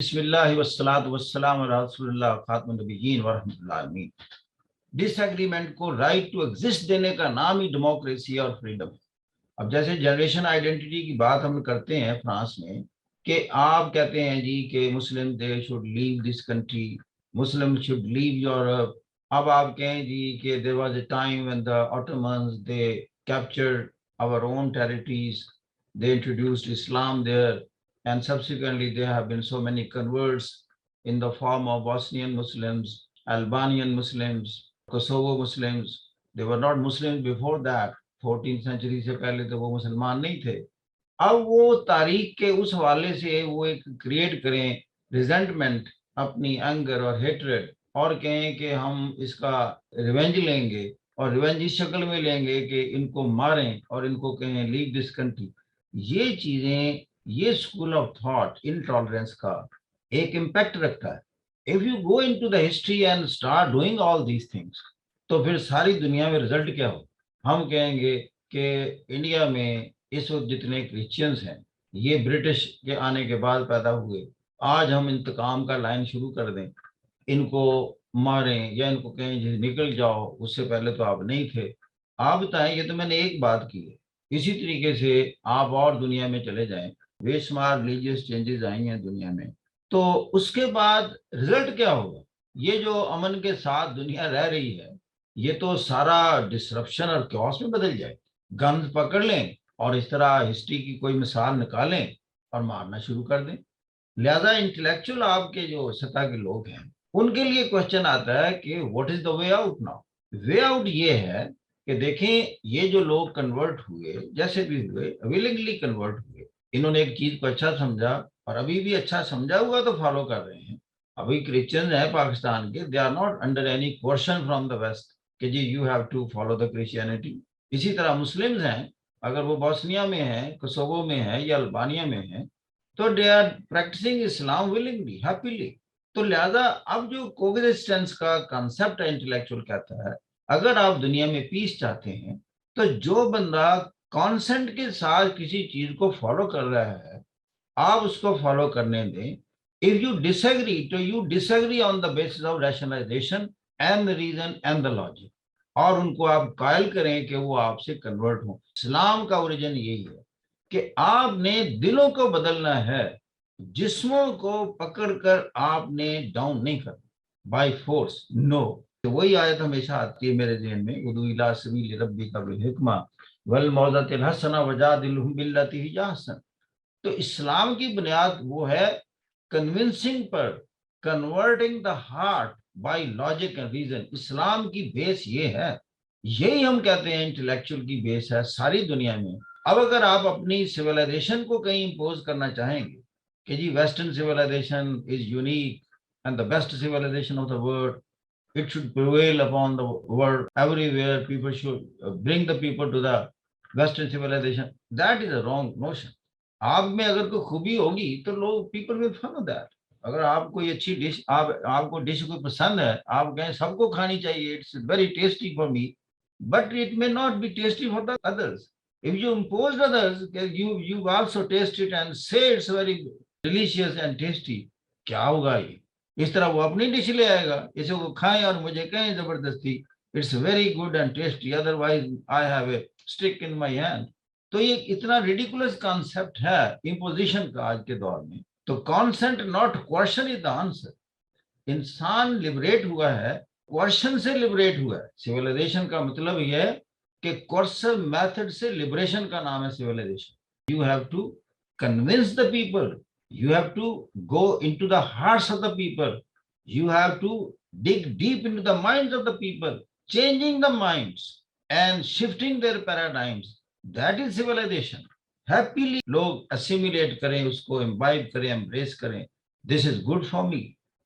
بسم اللہ والصلاۃ والسلام علی رسول اللہ خاتم النبیین ورحمۃ اللہ علیہ۔ ڈس ایگریمنٹ کو رائٹ ٹو ایگزسٹ دینے کا نام ہی ڈیموکریسی اور فریڈم ہے۔ اب جیسے جنریشن آئیڈینٹی کی بات ہم کرتے ہیں فرانس میں کہ آپ کہتے ہیں جی کہ Muslim they should leave this country, Muslim should leave Europe. اب آپ کہیں جی کہ there was a time when the Ottomans they captured our own territories, they introduced Islam there, and subsequently there have been so many converts in the form of Bosnian Muslims, Albanian Muslims, Kosovo Muslims. They were not Muslims before that. 14th century سے پہلے تو وہ مسلمان نہیں تھے۔ اب وہ تاریخ کے اس حوالے سے وہ ایک کریٹ کریں ریزنٹمنٹ، اپنی اینگر اور ہیٹریڈ، اور کہیں کہ ہم اس کا ریونج لیں گے، اور ریونج اس شکل میں لیں گے کہ ان کو ماریں اور ان کو کہیں لیو دس کنٹری۔ یہ چیزیں، یہ اسکول آف تھاٹ انٹالرنس کا ایک امپیکٹ رکھتا ہے۔ If you go into the history and start doing all these things, تو پھر ساری دنیا میں رزلٹ کیا ہو؟ ہم کہیں گے کہ انڈیا میں اس وقت جتنے کرسچنس ہیں یہ برٹش کے آنے کے بعد پیدا ہوئے، آج ہم انتقام کا لائن شروع کر دیں، ان کو ماریں یا ان کو کہیں جی نکل جاؤ، اس سے پہلے تو آپ نہیں تھے۔ آپ بتائیں، یہ تو میں نے ایک بات کی ہے، اسی طریقے سے آپ اور دنیا میں چلے جائیں، بے شمار ریلیجیس چینجز آئی ہیں دنیا میں، تو اس کے بعد رزلٹ کیا ہوگا؟ یہ جو امن کے ساتھ دنیا رہ رہی ہے، یہ تو سارا ڈسرپشن اور کیوس میں بدل جائے۔ گنز پکڑ لیں اور اس طرح ہسٹری کی کوئی مثال نکالیں اور مارنا شروع کر دیں۔ لہذا انٹلیکچوئل آپ کے جو سطح کے لوگ ہیں ان کے لیے کوشچن آتا ہے کہ what is the way out now? Way out یہ ہے کہ دیکھیں، یہ جو لوگ کنورٹ ہوئے، جیسے بھی ہوئے، ویلنگلی کنورٹ ہوئے، انہوں نے ایک چیز کو اچھا سمجھا اور ابھی بھی اچھا سمجھا ہوا تو فالو کر رہے ہیں۔ ابھی کرسچنز ہیں پاکستان کے، they are not under any caution from the west کہ جی you have to follow the Christianity. اسی طرح مسلمز ہیں، اگر وہ بوسنیا میں ہیں، کوسوو میں ہیں یا البانیا میں ہیں، تو دے آر پریکٹسنگ اسلام ولنگلی، ہیپیلی۔ تو لہذا اب جو کوگزسٹنس کا کنسپٹ ہے انٹلیکچوئل کہتا ہے، اگر آپ دنیا میں پیس چاہتے ہیں تو جو بندہ کانسنٹ کے ساتھ کسی چیز کو فالو کر رہا ہے آپ اس کو فالو کرنے دیں۔ if you disagree تو you disagree on the basis of rationalization and the reason and the logic، اور ان کو آپ قائل کریں کہ وہ آپ سے کنورٹ ہوں۔ اسلام کا اوریجن یہی ہے کہ آپ نے دلوں کو بدلنا ہے، جسموں کو پکڑ کر آپ نے ڈاؤن نہیں کرنا بائی فورس، نو۔ وہی آیت ہمیشہ آتی ہے میرے ذہن میں، ادعو الی سبیل ربک بالحکمہ والموعظۃ الحسنہ وجادلہم باللتی ہی احسن۔ تو اسلام کی بنیاد وہ ہے کنونسنگ پر، converting the heart by logic and reason. اسلام کی بیس یہ ہے، یہی ہم کہتے ہیں انٹلیکچوئل کی بیس ہے ساری دنیا میں۔ اب اگر آپ اپنی سویلائزیشن کو کہیں امپوز کرنا چاہیں گے کہ جی western civilization is unique and the best civilization of the world, it should prevail upon the world everywhere, people should bring the people to the western civilization, that is a wrong notion۔ آپ میں اگر کوئی خوبی ہوگی تو لوگ people will follow that۔ اگر آپ کوئی اچھی ڈش، آپ کو ڈش کوئی پسند ہے، آپ کہیں سب کو کھانی چاہیے، it's very tasty for me, but it may not be tasty for the others۔ if you impose others, you also taste it and say it's very delicious and tasty, کیا ہوگا؟ یہ اس طرح وہ اپنی ڈش لے آئے گا، اسے وہ کھائیں اور مجھے کہیں زبردستی it's very good and tasty, otherwise I have a stick in my hand. تو یہ اتنا ریڈیکولس کانسیپٹ ہے امپوزیشن کا آج کے دور میں۔ تو consent not question is the answer. انسان لبریٹ ہوا ہے، کوشچن سے لبریٹ ہوا ہے۔ سویلائزیشن کا مطلب یہ ہے کہ کورسل میتھڈ سے لبریشن کا نام ہے civilization. You have to convince the people, you have to go into the hearts of the people, you have to dig deep into the minds of the people, changing the minds and shifting their paradigms, that is civilization۔ happily log assimilate کریں، اس کو imbibe کریں، embrace کریں، this is good for me،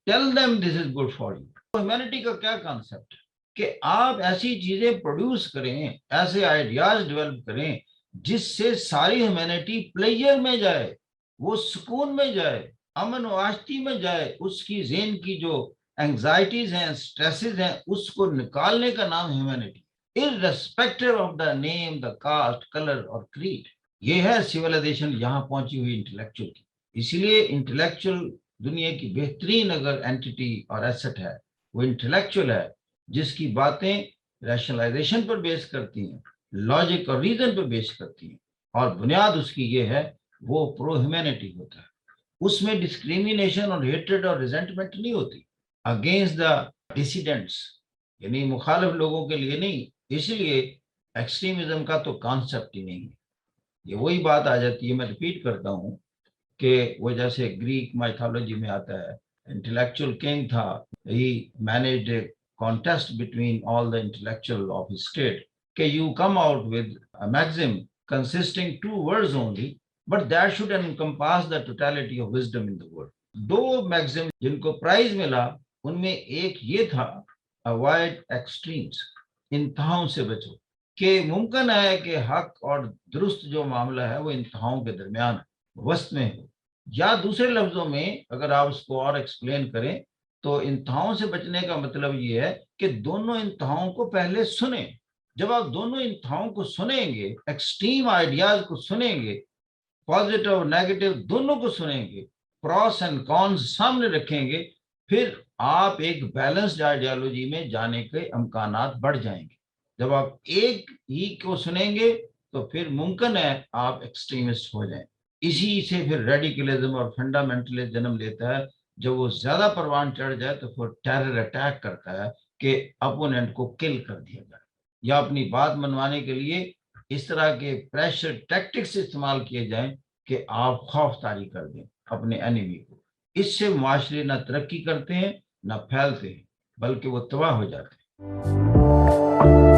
tell them this is good for you۔ humanity کا کیا concept ہے کہ آپ ایسی چیزیں پروڈیوس کریں، ایسے آئیڈیاز ڈیولپ کریں جس سے ساری ہیومینٹی پلیئر میں جائے، وہ سکون میں جائے، امن و آشتی میں جائے، اس کی ذہن کی جو اینگزائٹیز ہیں، سٹریسز ہیں، اس کو نکالنے کا نام humanity, irrespective of the name, the caste, color اور creed۔ یہ ہے سویلائزیشن یہاں پہنچی ہوئی انٹلیکچوئل کی۔ اس لیے انٹلیکچوئل دنیا کی بہترین اگر اینٹی اور ایسٹ ہے وہ انٹلیکچوئل ہے، جس کی باتیں ریشنلائزیشن پر بیس کرتی ہیں، لاجک اور ریزن پر بیس کرتی ہیں، اور بنیاد اس کی یہ ہے وہ پرو ہیومینٹی ہوتا ہے. اس میں ڈسکریمنیشن اور ہیٹریڈ اور ریزنٹمنٹ نہیں ہوتی اگینسٹ دا ڈیسیڈنٹس، یعنی مخالف لوگوں کے لیے نہیں. اس لیے ایکسٹریمزم کا تو کانسیپٹ ہی نہیں ہے. یہ وہی بات آ جاتی ہے، میں ریپیٹ کرتا ہوں کہ وہ جیسے گریک مائتھولوجی میں آتا ہے، انٹلیکچوئل کنگ تھا، he managed a contest between all the intellectual of his state کہ you come out with a maxim consisting two words only, but that should encompass the totality of wisdom in the world. دو میگزم جن کو price ملا ان میں ایک یہ تھا avoid extremes، انتہاؤں سے بچو، کہ ممکن ہے کہ حق اور درست جو معاملہ ہے وہ انتہاؤں کے درمیان وسط میں ہو. یا دوسرے لفظوں میں اگر آپ اس کو اور ایکسپلین کریں تو انتہاؤں سے بچنے کا مطلب یہ ہے کہ دونوں انتہاؤں کو پہلے سنیں. جب آپ دونوں انتہاؤں کو سنیں گے، ایکسٹریم آئیڈیاز کو سنیں گے، پازیٹیو اور نیگیٹو دونوں کو سنیں گے، پروس اینڈ کونز سامنے رکھیں گے، پھر آپ ایک بیلنسڈ آئیڈیالوجی میں جانے کے امکانات بڑھ جائیں گے. جب آپ ایک ہی کو سنیں گے تو پھر ممکن ہے آپ ایکسٹریمسٹ ہو جائیں. اسی سے پھر ریڈیکلزم اور فنڈامنٹلزم جنم لیتا ہے. جب وہ زیادہ پروان چڑھ جائے تو پھر ٹیرر اٹیک کرتا ہے کہ اپوننٹ کو کل کر دیا جائے، یا اپنی بات منوانے کے لیے اس طرح کے پریشر ٹیکٹکس استعمال کیے جائیں کہ آپ خوف طاری کر دیں اپنے انیمی کو. اس سے معاشرے نہ ترقی کرتے ہیں نہ پھیلتے ہیں، بلکہ وہ تباہ ہو جاتے ہیں.